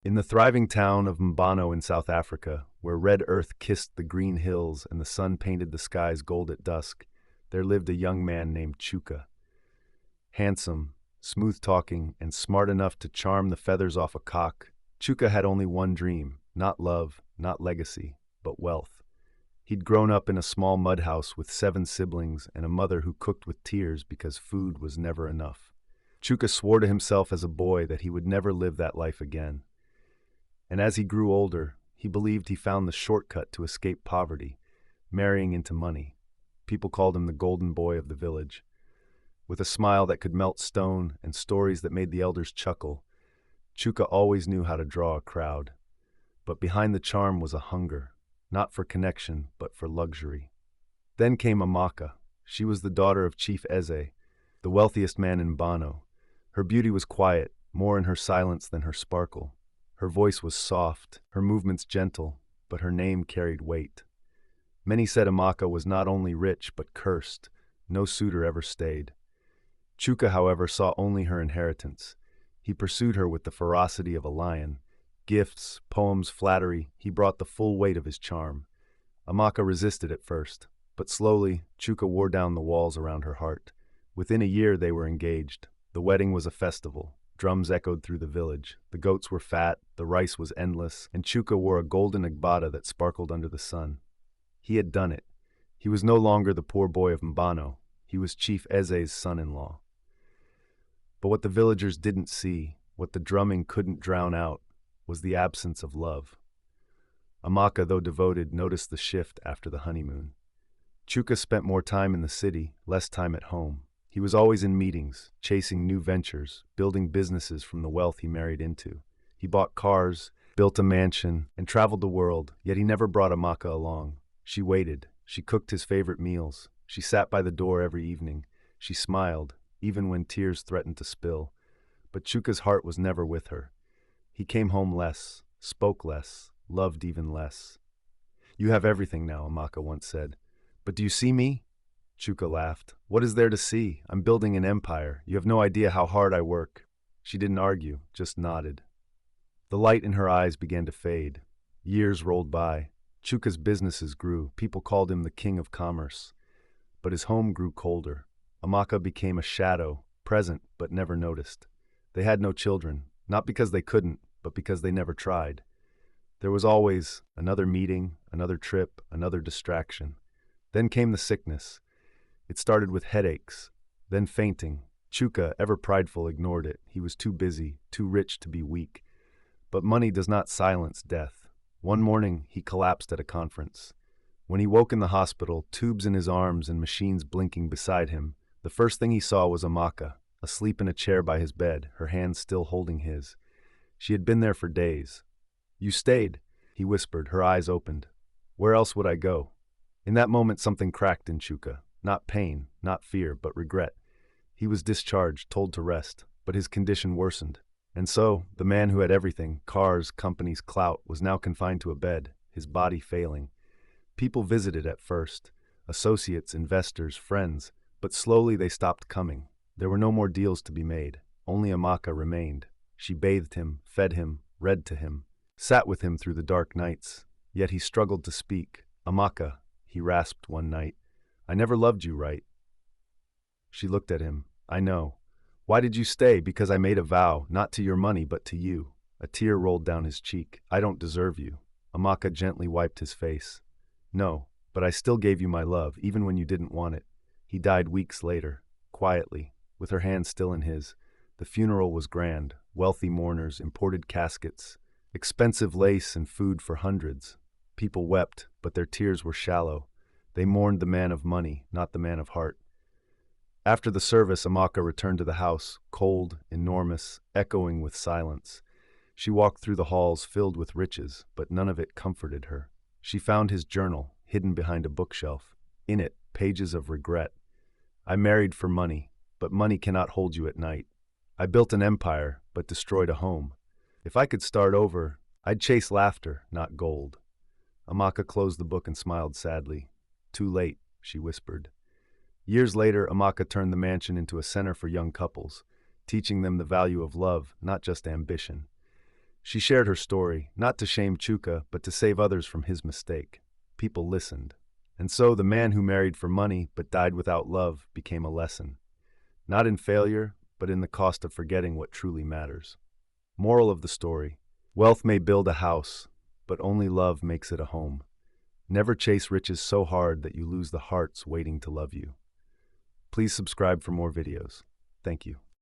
In the thriving town of Mbano in South Africa, where red earth kissed the green hills and the sun painted the skies gold at dusk, there lived a young man named Chuka. Handsome, smooth-talking, and smart enough to charm the feathers off a cock, Chuka had only one dream, not love, not legacy, but wealth. He'd grown up in a small mud house with 7 siblings and a mother who cooked with tears because food was never enough. Chuka swore to himself as a boy that he would never live that life again. And as he grew older, he believed he found the shortcut to escape poverty, marrying into money. People called him the golden boy of the village. With a smile that could melt stone and stories that made the elders chuckle, Chuka always knew how to draw a crowd. But behind the charm was a hunger, not for connection, but for luxury. Then came Amaka. She was the daughter of Chief Eze, the wealthiest man in Mbano. Her beauty was quiet, more in her silence than her sparkle. Her voice was soft, her movements gentle, but her name carried weight. Many said Amaka was not only rich, but cursed. No suitor ever stayed. Chuka, however, saw only her inheritance. He pursued her with the ferocity of a lion. Gifts, poems, flattery, he brought the full weight of his charm. Amaka resisted at first, but slowly, Chuka wore down the walls around her heart. Within a year they were engaged. The wedding was a festival. Drums echoed through the village. The goats were fat, the rice was endless, and Chuka wore a golden agbada that sparkled under the sun. He had done it. He was no longer the poor boy of Mbano. He was Chief Eze's son-in-law. But what the villagers didn't see, what the drumming couldn't drown out, was the absence of love. Amaka, though devoted, noticed the shift after the honeymoon. Chuka spent more time in the city, less time at home. He was always in meetings, chasing new ventures, building businesses from the wealth he married into. He bought cars, built a mansion, and traveled the world, yet he never brought Amaka along. She waited. She cooked his favorite meals. She sat by the door every evening. She smiled, even when tears threatened to spill. But Chuka's heart was never with her. He came home less, spoke less, loved even less. "You have everything now," Amaka once said. "But do you see me?" Chuka laughed. "What is there to see? I'm building an empire. You have no idea how hard I work." She didn't argue, just nodded. The light in her eyes began to fade. Years rolled by. Chuka's businesses grew. People called him the king of commerce. But his home grew colder. Amaka became a shadow, present but never noticed. They had no children, not because they couldn't, but because they never tried. There was always another meeting, another trip, another distraction. Then came the sickness. It started with headaches, then fainting. Chuka, ever prideful, ignored it. He was too busy, too rich to be weak. But money does not silence death. One morning, he collapsed at a conference. When he woke in the hospital, tubes in his arms and machines blinking beside him, the first thing he saw was Amaka, asleep in a chair by his bed, her hands still holding his. She had been there for days. "You stayed," he whispered, her eyes opened. "Where else would I go?" In that moment something cracked in Chuka. Not pain, not fear, but regret. He was discharged, told to rest, but his condition worsened. And so, the man who had everything, cars, companies, clout, was now confined to a bed, his body failing. People visited at first, associates, investors, friends, but slowly they stopped coming. There were no more deals to be made. Only Amaka remained. She bathed him, fed him, read to him, sat with him through the dark nights. Yet he struggled to speak. "Amaka," he rasped one night, "I never loved you right." She looked at him. "I know. Why did you stay? Because I made a vow, not to your money, but to you." A tear rolled down his cheek. "I don't deserve you." Amaka gently wiped his face. "No, but I still gave you my love, even when you didn't want it." He died weeks later, quietly, with her hand still in his. The funeral was grand. Wealthy mourners, imported caskets, expensive lace and food for hundreds. People wept, but their tears were shallow. They mourned the man of money, not the man of heart. After the service, Amaka returned to the house, cold, enormous, echoing with silence. She walked through the halls filled with riches, but none of it comforted her. She found his journal, hidden behind a bookshelf. In it, pages of regret. "I married for money, but money cannot hold you at night. I built an empire, but destroyed a home. If I could start over, I'd chase laughter, not gold." Amaka closed the book and smiled sadly. "Too late," she whispered. Years later, Amaka turned the mansion into a center for young couples, teaching them the value of love, not just ambition. She shared her story, not to shame Chuka, but to save others from his mistake. People listened. And so the man who married for money but died without love became a lesson. Not in failure, but in the cost of forgetting what truly matters. Moral of the story: wealth may build a house, but only love makes it a home. Never chase riches so hard that you lose the hearts waiting to love you. Please subscribe for more videos. Thank you.